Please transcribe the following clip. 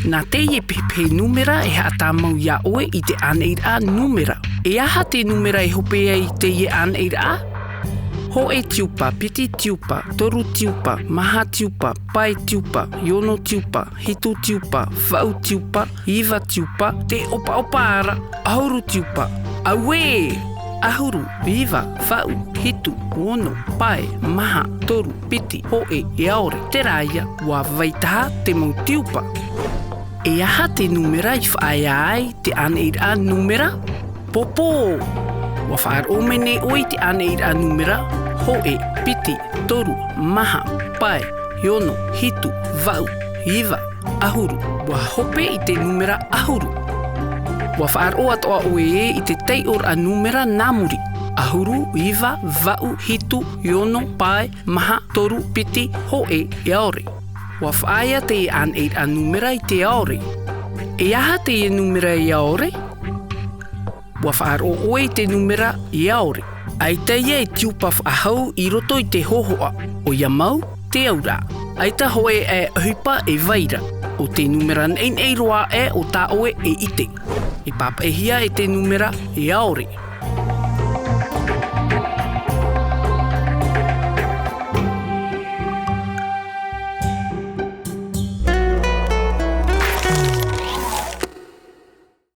Nā te e pepe nūmera e hata mau ia oe I te rahira'a nūmera. E aha te nūmera e hopea I te rahira'a? Ho e tiupa, piti tiupa, toru tiupa, maha tiupa, pai tiupa, yono tiupa, hitu tiupa, whau tiupa, iwa tiupa, te opa opa ara, ahuru tiupa. Aue! Ahuru, iwa, whau, hitu, ono, pai, maha, toru, piti, hoe, aore, te raia, wa waitaha te mau tiupa. E aha te nūmera I whaia ai te rahira'a nūmera? Popo! Wa whaar omene oi te rahira'a nūmera, hoe, piti, toru, maha, pai, yono, hitu, wau, iwa, ahuru. Wa hope I te nūmera ahuru. Wa whaar o ato'a oe I te tai'o nūmera nā muri. Ahuru, iwa, wau, hitu, yono, pai, maha, toru, piti, hoe, aore. Wa whaia te rahira'a nūmera I te aore. E aha te nūmera I aore? Wa whaar o oe te nūmera I aore. Aita ia e tiupa whaahau I roto I te hohoa. O ia mau, te aura. Aita hoe e hupa e vaira. O te nūmera nei roa e o tā oe e ite. E pāpaehia e te nūmera I aore.